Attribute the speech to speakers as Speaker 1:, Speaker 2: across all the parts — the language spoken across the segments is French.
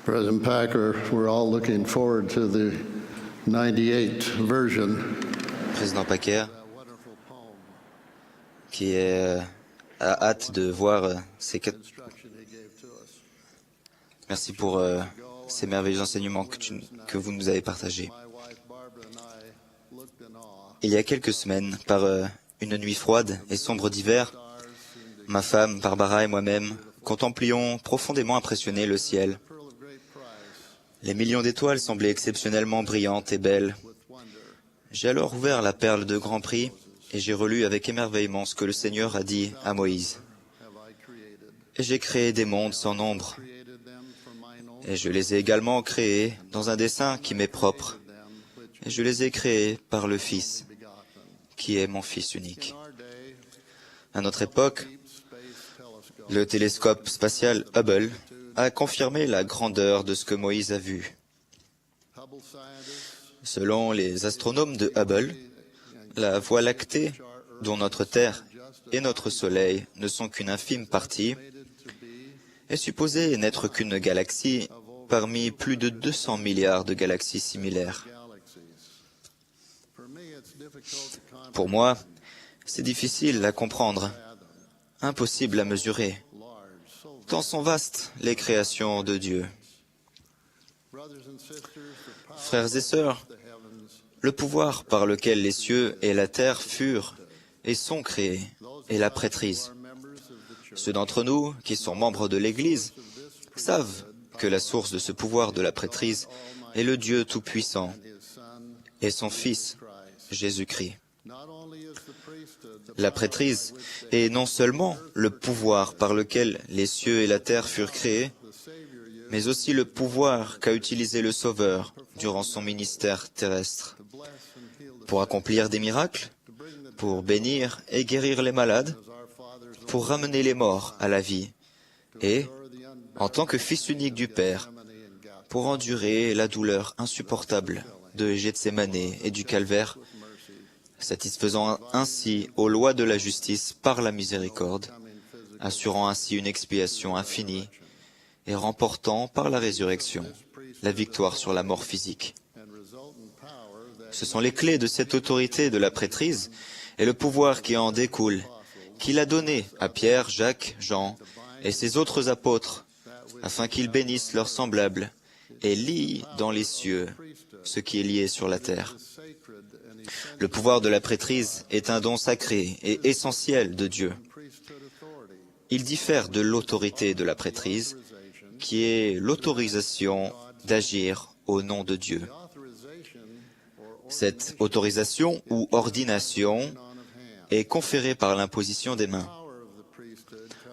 Speaker 1: President Packer, we're all looking forward to the 98 version.
Speaker 2: Président Packer, qui a hâte de voir Merci pour ces merveilleux enseignements que vous nous avez partagés. Il y a quelques semaines, par une nuit froide et sombre d'hiver, ma femme, Barbara et moi-même contemplions profondément impressionnés le ciel. Les millions d'étoiles semblaient exceptionnellement brillantes et belles. J'ai alors ouvert la perle de grand prix et j'ai relu avec émerveillement ce que le Seigneur a dit à Moïse. Et j'ai créé des mondes sans nombre. Et je les ai également créés dans un dessein qui m'est propre. Et je les ai créés par le Fils, qui est mon Fils unique. À notre époque, le télescope spatial Hubble a confirmé la grandeur de ce que Moïse a vu. Selon les astronomes de Hubble, la Voie lactée, dont notre Terre et notre Soleil ne sont qu'une infime partie, est supposée n'être qu'une galaxie parmi plus de 200 milliards de galaxies similaires. Pour moi, c'est difficile à comprendre, impossible à mesurer, tant sont vastes les créations de Dieu. Frères et sœurs, le pouvoir par lequel les cieux et la terre furent et sont créés est la prêtrise. Ceux d'entre nous qui sont membres de l'Église savent que la source de ce pouvoir de la prêtrise est le Dieu Tout-Puissant et son Fils, Jésus-Christ. La prêtrise est non seulement le pouvoir par lequel les cieux et la terre furent créés, mais aussi le pouvoir qu'a utilisé le Sauveur durant son ministère terrestre, pour accomplir des miracles, pour bénir et guérir les malades, pour ramener les morts à la vie, et, en tant que Fils unique du Père, pour endurer la douleur insupportable de Gethsémane et du Calvaire, satisfaisant ainsi aux lois de la justice par la miséricorde, assurant ainsi une expiation infinie et remportant par la résurrection la victoire sur la mort physique. Ce sont les clés de cette autorité de la prêtrise et le pouvoir qui en découle, qu'il a donné à Pierre, Jacques, Jean et ses autres apôtres, afin qu'ils bénissent leurs semblables et lient dans les cieux ce qui est lié sur la terre. Le pouvoir de la prêtrise est un don sacré et essentiel de Dieu. Il diffère de l'autorité de la prêtrise, qui est l'autorisation d'agir au nom de Dieu. Cette autorisation ou ordination est conférée par l'imposition des mains.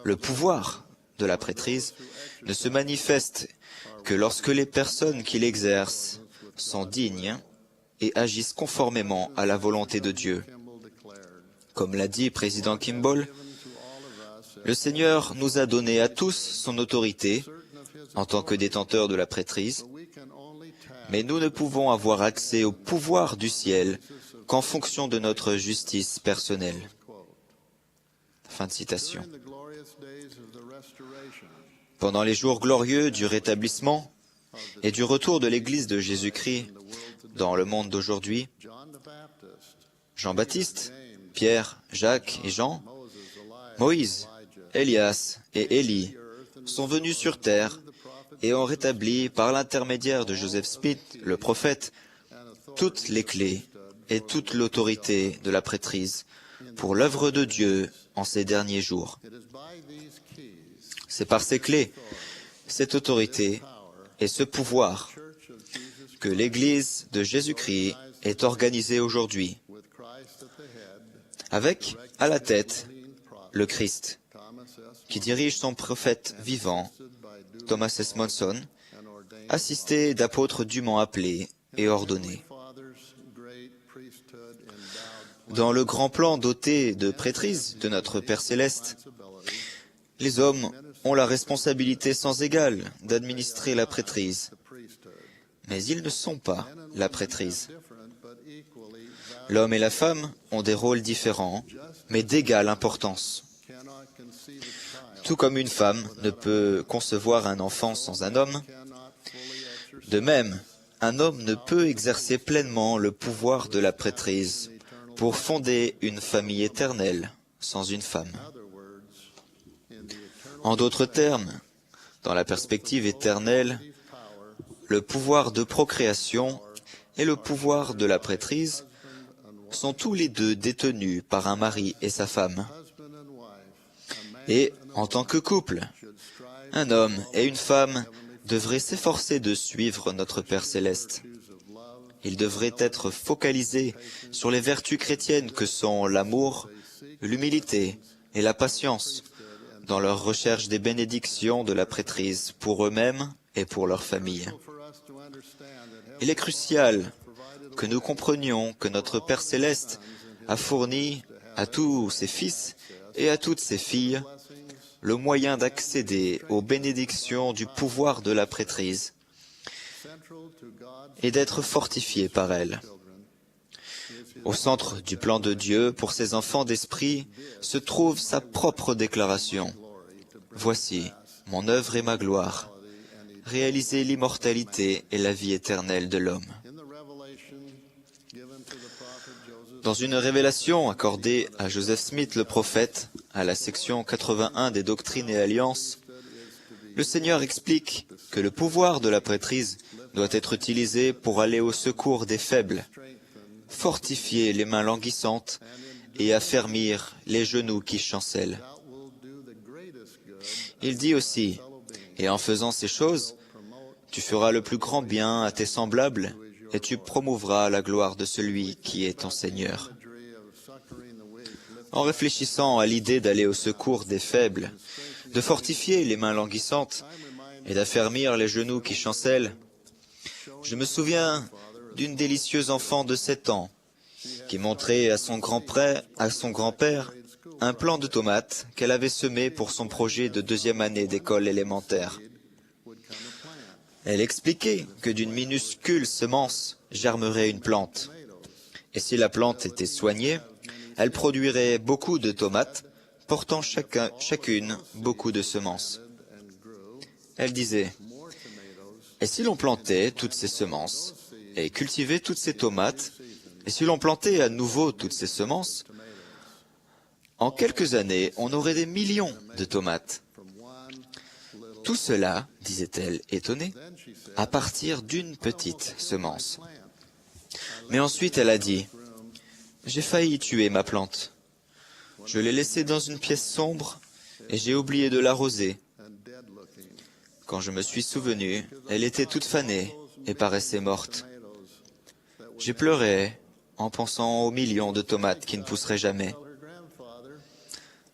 Speaker 2: Le pouvoir de la prêtrise ne se manifeste que lorsque les personnes qui l'exercent sont dignes et agissent conformément à la volonté de Dieu. Comme l'a dit président Kimball, le Seigneur nous a donné à tous son autorité en tant que détenteurs de la prêtrise, mais nous ne pouvons avoir accès au pouvoir du ciel qu'en fonction de notre justice personnelle. Fin de citation. Pendant les jours glorieux du rétablissement et du retour de l'Église de Jésus-Christ dans le monde d'aujourd'hui, Jean-Baptiste, Pierre, Jacques et Jean, Moïse, Élias et Élie sont venus sur terre et ont rétabli par l'intermédiaire de Joseph Smith, le prophète, toutes les clés et toute l'autorité de la prêtrise pour l'œuvre de Dieu en ces derniers jours. C'est par ces clés, cette autorité et ce pouvoir que l'Église de Jésus-Christ est organisée aujourd'hui, avec, à la tête, le Christ, qui dirige son prophète vivant, Thomas S. Monson, assisté d'apôtres dûment appelés et ordonnés. Dans le grand plan doté de prêtrise de notre Père Céleste, les hommes ont la responsabilité sans égale d'administrer la prêtrise, mais ils ne sont pas la prêtrise. L'homme et la femme ont des rôles différents, mais d'égale importance. Tout comme une femme ne peut concevoir un enfant sans un homme, De même, un homme ne peut exercer pleinement le pouvoir de la prêtrise pour fonder une famille éternelle sans une femme. En d'autres termes, dans la perspective éternelle, le pouvoir de procréation et le pouvoir de la prêtrise sont tous les deux détenus par un mari et sa femme. Et, en tant que couple, un homme et une femme devraient s'efforcer de suivre notre Père céleste. Ils devraient être focalisés sur les vertus chrétiennes que sont l'amour, l'humilité et la patience, dans leur recherche des bénédictions de la prêtrise pour eux-mêmes et pour leur famille. Il est crucial que nous comprenions que notre Père céleste a fourni à tous ses fils et à toutes ses filles le moyen d'accéder aux bénédictions du pouvoir de la prêtrise et d'être fortifiés par elle. Au centre du plan de Dieu pour ses enfants d'esprit se trouve sa propre déclaration. « Voici, mon œuvre et ma gloire, réaliser l'immortalité et la vie éternelle de l'homme. » Dans une révélation accordée à Joseph Smith le prophète, à la section 81 des Doctrines et Alliances, le Seigneur explique que le pouvoir de la prêtrise doit être utilisé pour aller au secours des faibles, fortifier les mains languissantes et affermir les genoux qui chancellent. Il dit aussi, « Et en faisant ces choses, tu feras le plus grand bien à tes semblables et tu promouvras la gloire de celui qui est ton Seigneur. » En réfléchissant à l'idée d'aller au secours des faibles, de fortifier les mains languissantes et d'affermir les genoux qui chancellent, je me souviens d'une délicieuse enfant de 7 ans qui montrait à son grand-père un plant de tomates qu'elle avait semé pour son projet de 2e année d'école élémentaire. Elle expliquait que d'une minuscule semence germerait une plante. Et si la plante était soignée, elle produirait beaucoup de tomates, portant chacune beaucoup de semences. Elle disait, « Et si l'on plantait toutes ces semences, et cultivait toutes ces tomates, et si l'on plantait à nouveau toutes ces semences, en quelques années, on aurait des millions de tomates. » Tout cela, disait-elle, étonnée, à partir d'une petite semence. Mais ensuite elle a dit, « J'ai failli tuer ma plante. Je l'ai laissée dans une pièce sombre et j'ai oublié de l'arroser. Quand je me suis souvenu, elle était toute fanée et paraissait morte. J'ai pleuré en pensant aux millions de tomates qui ne pousseraient jamais. »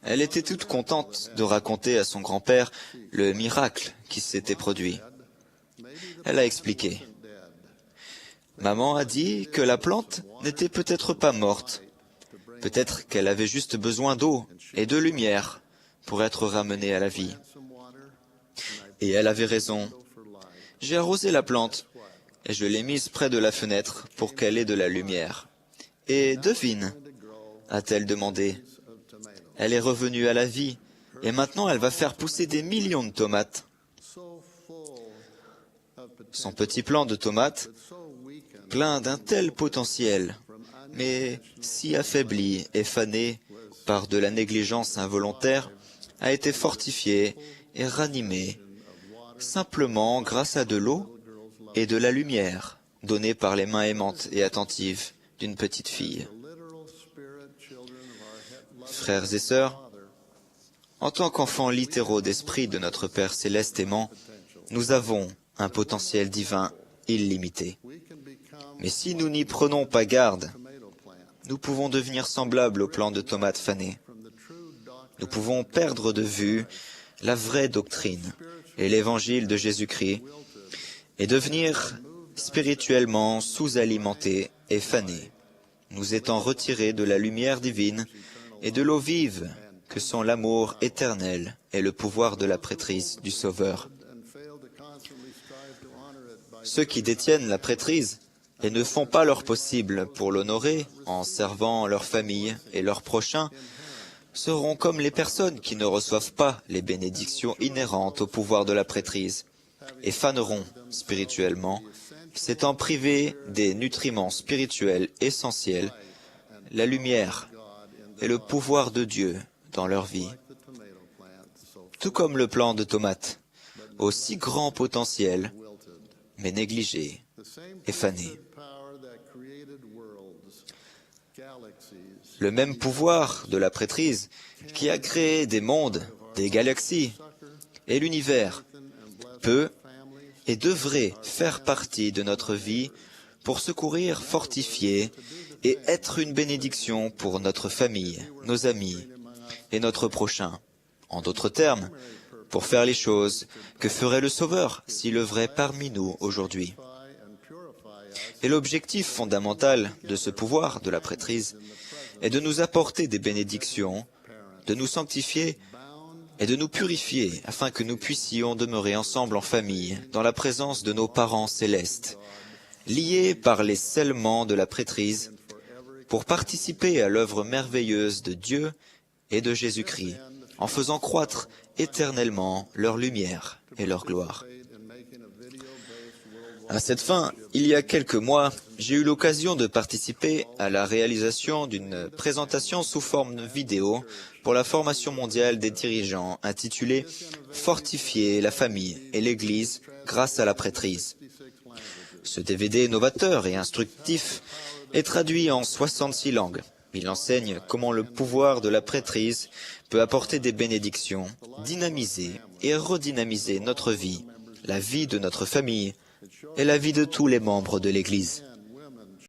Speaker 2: Elle était toute contente de raconter à son grand-père le miracle qui s'était produit. Elle a expliqué. « Maman a dit que la plante n'était peut-être pas morte. Peut-être qu'elle avait juste besoin d'eau et de lumière pour être ramenée à la vie. Et elle avait raison. J'ai arrosé la plante et je l'ai mise près de la fenêtre pour qu'elle ait de la lumière. Et devine, a-t-elle demandé. Elle est revenue à la vie, et maintenant elle va faire pousser des millions de tomates. » Son petit plant de tomates, plein d'un tel potentiel, mais si affaibli et fané par de la négligence involontaire, a été fortifié et ranimé, simplement grâce à de l'eau et de la lumière donnée par les mains aimantes et attentives d'une petite fille. Frères et sœurs, en tant qu'enfants littéraux d'esprit de notre Père céleste aimant, nous avons un potentiel divin illimité. Mais si nous n'y prenons pas garde, nous pouvons devenir semblables au plant de tomates fanées. Nous pouvons perdre de vue la vraie doctrine et l'évangile de Jésus-Christ et devenir spirituellement sous-alimentés et fanés, nous étant retirés de la lumière divine et de l'eau vive que sont l'amour éternel et le pouvoir de la prêtrise du Sauveur. Ceux qui détiennent la prêtrise et ne font pas leur possible pour l'honorer en servant leur famille et leurs prochains seront comme les personnes qui ne reçoivent pas les bénédictions inhérentes au pouvoir de la prêtrise et faneront spirituellement, s'étant privés des nutriments spirituels essentiels, la lumière et le pouvoir de Dieu dans leur vie. Tout comme le plant de tomate, aussi grand potentiel, mais négligé et fané. Le même pouvoir de la prêtrise qui a créé des mondes, des galaxies et l'univers peut et devrait faire partie de notre vie pour secourir, fortifier et être une bénédiction pour notre famille, nos amis et notre prochain. En d'autres termes, pour faire les choses que ferait le Sauveur s'il œuvrait parmi nous aujourd'hui. Et l'objectif fondamental de ce pouvoir de la prêtrise est de nous apporter des bénédictions, de nous sanctifier et de nous purifier afin que nous puissions demeurer ensemble en famille, dans la présence de nos parents célestes, liés par les scellements de la prêtrise, pour participer à l'œuvre merveilleuse de Dieu et de Jésus-Christ, en faisant croître éternellement leur lumière et leur gloire. À cette fin, il y a quelques mois, j'ai eu l'occasion de participer à la réalisation d'une présentation sous forme vidéo pour la formation mondiale des dirigeants intitulée « Fortifier la famille et l'Église grâce à la prêtrise ». Ce DVD novateur et instructif est traduit en 66 langues. Il enseigne comment le pouvoir de la prêtrise peut apporter des bénédictions, dynamiser et redynamiser notre vie, la vie de notre famille et la vie de tous les membres de l'Église.